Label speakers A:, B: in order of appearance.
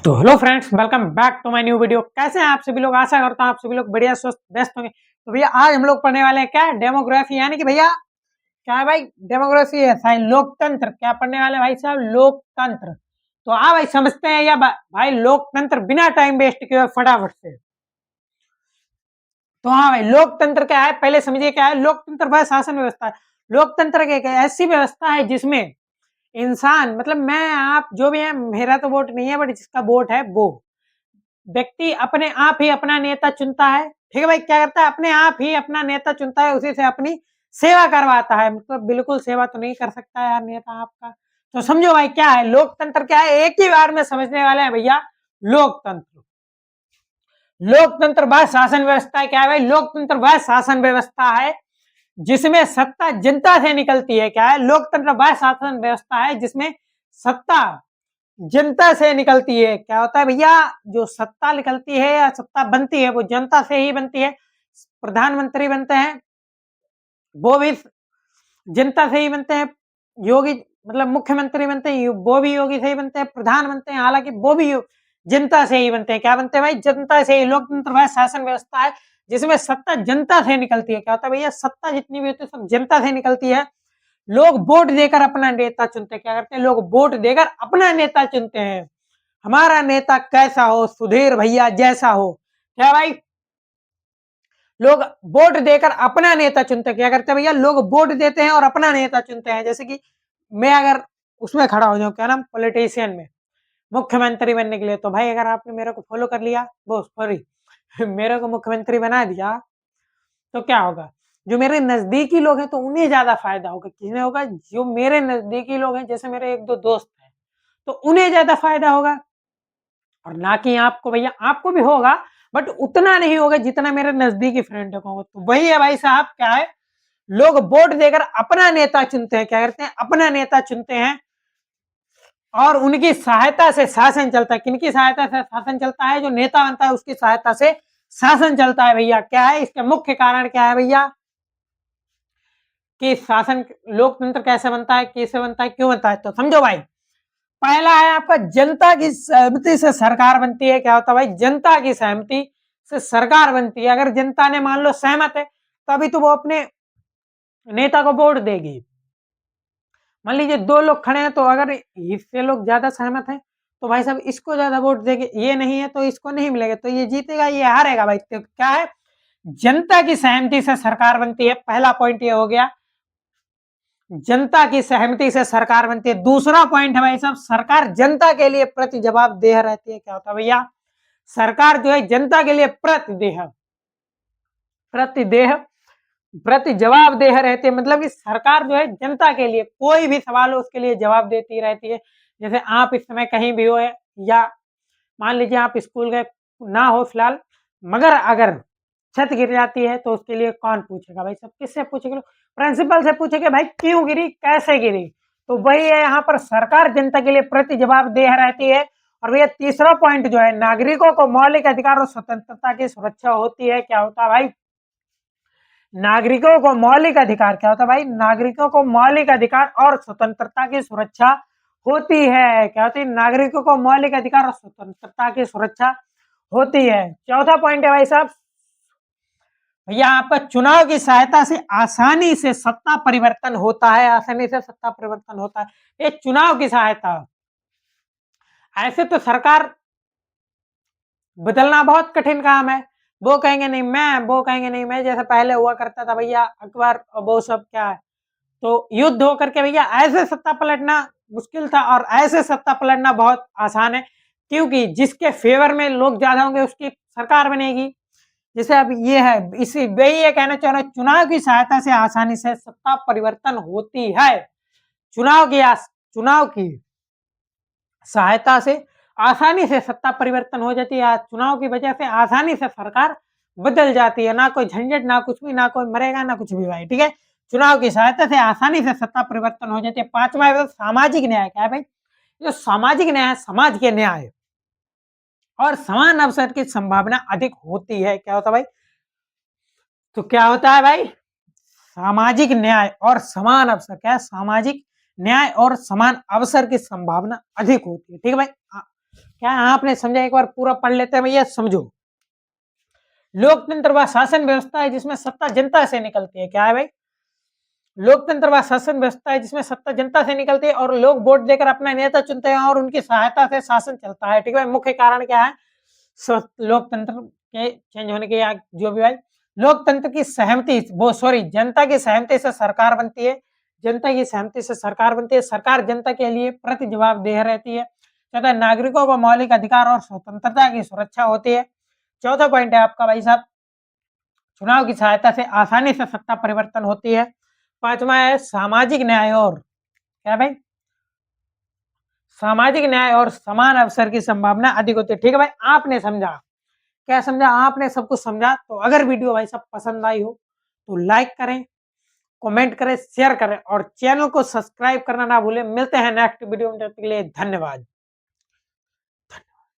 A: तो hello friends, welcome back to my new video. कैसे हैं आप सभी लोग? आशा करता हूं आप सभी लोग बढ़िया स्वस्थ व्यस्त होंगे। तो भैया आज हम लोग पढ़ने वाले हैं क्या? डेमोग्राफी, यानी कि भैया क्या है भाई? डेमोग्राफी है भाई, लोकतंत्र। क्या पढ़ने वाले भाई साहब? लोकतंत्र। तो भाई समझते हैं या भाई लोकतंत्र बिना टाइम वेस्ट किए फटाफट से। तो भाई लोकतंत्र क्या है पहले समझिए। क्या है लोकतंत्र? भाई शासन व्यवस्था। लोकतंत्र एक ऐसी व्यवस्था है जिसमें इंसान, मतलब मैं आप जो भी है, मेरा तो वोट नहीं है बट जिसका वोट है वो व्यक्ति अपने आप ही अपना नेता चुनता है। ठीक है भाई, क्या करता है? अपने आप ही अपना नेता चुनता है, उसी से अपनी सेवा करवाता है। मतलब बिल्कुल सेवा तो नहीं कर सकता यार नेता आपका। तो समझो भाई क्या है लोकतंत्र। क्या है एक ही बार में समझने वाले हैं भैया। लोकतंत्र, लोकतंत्र वह शासन व्यवस्था है। क्या है भाई? लोकतंत्र वह शासन व्यवस्था है जिसमें सत्ता जनता से निकलती है। क्या है? लोकतंत्र वह शासन व्यवस्था है जिसमें सत्ता जनता से निकलती है। क्या होता है भैया? जो सत्ता निकलती है या सत्ता बनती है वो जनता से ही बनती है। प्रधानमंत्री बनते हैं वो भी जनता से ही बनते हैं। योगी मतलब मुख्यमंत्री बनते हैं वो भी योगी से ही बनते हैं। प्रधान बनते हैं हालांकि वो भी जनता से ही बनते हैं। क्या बनते हैं भाई? जनता से ही। लोकतंत्र वह शासन व्यवस्था है जिसमें सत्ता जनता से निकलती है। क्या होता है भैया? सत्ता जितनी भी होती है सब जनता से निकलती है। लोग वोट देकर अपना नेता चुनते हैं। क्या करते हैं? लोग वोट देकर अपना नेता चुनते हैं। हमारा नेता कैसा हो? सुधीर भैया जैसा हो। क्या भाई? लोग वोट देकर अपना नेता चुनते हैं। क्या करते हैं भैया? लोग वोट देते हैं और अपना नेता चुनते हैं। जैसे कि मैं अगर उसमें खड़ा हो जाऊं, क्या नाम, पॉलिटिशियन में, मुख्यमंत्री बनने के लिए, तो भाई अगर आपने मेरे को फॉलो कर लिया, वो सॉरी मेरे को मुख्यमंत्री बना दिया, तो क्या होगा? जो मेरे नजदीकी लोग हैं तो उन्हें ज्यादा फायदा होगा। किसने होगा? जो मेरे नजदीकी लोग हैं, जैसे मेरे एक दो दोस्त हैं, तो उन्हें ज्यादा फायदा होगा। और ना कि आपको भैया, आपको भी होगा बट उतना नहीं होगा जितना मेरे नजदीकी फ्रेंड को होगा। तो वही है भाई साहब। क्या है? लोग वोट देकर अपना नेता चुनते हैं। क्या करते हैं? अपना नेता चुनते हैं और उनकी सहायता से शासन चलता है। किनकी सहायता से शासन चलता है? जो नेता बनता है उसकी सहायता से शासन चलता है भैया। क्या है इसका मुख्य कारण? क्या है भैया कि शासन, लोकतंत्र कैसे बनता है, कैसे बनता है, क्यों बनता है? तो समझो भाई, पहला है आपका जनता की सहमति से सरकार बनती है। क्या होता है भाई? जनता की सहमति से सरकार बनती है। अगर जनता ने मान लो सहमत है तभी तो वो अपने नेता को वोट देगी। मान लीजिए दो लोग खड़े हैं, तो अगर इससे लोग ज्यादा सहमत हैं तो भाई साहब इसको ज्यादा वोट देंगे, ये नहीं है तो इसको नहीं मिलेगा, तो ये जीतेगा ये हारेगा भाई। तो क्या है? जनता की सहमति से सरकार बनती है। पहला पॉइंट ये हो गया, जनता की सहमति से सरकार बनती है। दूसरा पॉइंट है भाई साहब, सरकार जनता के लिए प्रति जवाबदेह रहती है। क्या होता है भैया? सरकार जो है जनता के लिए प्रतिदेह प्रतिदेह प्रति जवाबदेह रहती है। मतलब कि सरकार जो है जनता के लिए कोई भी सवाल हो उसके लिए जवाब देती रहती है। जैसे आप इस समय कहीं भी हो या मान लीजिए आप स्कूल गए ना हो फिलहाल, मगर अगर छत गिर जाती है तो उसके लिए कौन पूछेगा भाई? सब किससे पूछेंगे? प्रिंसिपल से पूछेंगे भाई क्यों गिरी, कैसे गिरी। तो वही है, यहाँ पर सरकार जनता के लिए प्रति जवाबदेह रहती है। और भैया तीसरा पॉइंट जो है, नागरिकों को मौलिक अधिकार और स्वतंत्रता की सुरक्षा होती है। क्या होता है भाई? नागरिकों को मौलिक अधिकार। क्या होता है भाई? नागरिकों को मौलिक अधिकार और स्वतंत्रता की सुरक्षा होती है। क्या होती है? नागरिकों को मौलिक अधिकार और स्वतंत्रता की सुरक्षा होती है। चौथा पॉइंट है भाई साहब, भैया आपका चुनाव की सहायता से आसानी से सत्ता परिवर्तन होता है। आसानी से सत्ता परिवर्तन होता है ये चुनाव की सहायता। ऐसे तो सरकार बदलना बहुत कठिन काम है। वो कहेंगे नहीं मैं, वो कहेंगे नहीं मैं, जैसे पहले हुआ करता था भैया अकबर और वो सब। क्या है? तो युद्ध होकर के भैया ऐसे सत्ता पलटना मुश्किल था और ऐसे सत्ता पलटना बहुत आसान है, क्योंकि जिसके फेवर में लोग ज्यादा होंगे उसकी सरकार बनेगी। जैसे अब ये है, इसी वही ये कहना चाह रहा हूं, चुनाव की सहायता से आसानी से सत्ता परिवर्तन होती है। चुनाव की सहायता से आसानी से सत्ता परिवर्तन हो जाती है। चुनाव की वजह से आसानी से सरकार बदल जाती है। ना कोई झंझट, ना कुछ भी, ना कोई मरेगा, ना कुछ भी भाई। ठीक है, चुनाव की सहायता से आसानी से सत्ता परिवर्तन हो जाती है। पांचवा है सामाजिक न्याय। क्या है भाई? जो सामाजिक न्याय, समाज के न्याय और समान अवसर की संभावना अधिक होती है। क्या होता है भाई? तो क्या होता है भाई? सामाजिक न्याय और समान अवसर। क्या है? सामाजिक न्याय और समान अवसर की संभावना अधिक होती है। ठीक है भाई? क्या आपने समझा? एक बार पूरा पढ़ लेते हैं भैया, समझो। लोकतंत्र वह शासन व्यवस्था है जिसमें सत्ता जनता से निकलती है। क्या है भाई? लोकतंत्र वह शासन व्यवस्था है जिसमें सत्ता जनता से निकलती है और लोग वोट देकर अपना नेता चुनते हैं और उनकी सहायता से शासन चलता है। ठीक है भाई? मुख्य कारण क्या है लोकतंत्र के चेंज होने के, या जो भी भाई, लोकतंत्र की सहमति, वो सॉरी, जनता की सहमति से सरकार बनती है। जनता की सहमति से सरकार बनती है। सरकार जनता के लिए प्रति जवाबदेह रहती है। चौथा, नागरिकों को मौलिक अधिकार और स्वतंत्रता की सुरक्षा होती है। चौथा पॉइंट है आपका भाई साहब, चुनाव की सहायता से आसानी से सत्ता परिवर्तन होती है। पांचवा है सामाजिक न्याय और, क्या भाई? सामाजिक न्याय और समान अवसर की संभावना अधिक होती है। ठीक है भाई, आपने समझा? क्या समझा? आपने सब कुछ समझा। तो अगर वीडियो भाई साहब पसंद आई हो तो लाइक करें, कमेंट करें, शेयर करें और चैनल को सब्सक्राइब करना ना भूलें। मिलते हैं नेक्स्ट वीडियो में, तब तक के लिए धन्यवाद।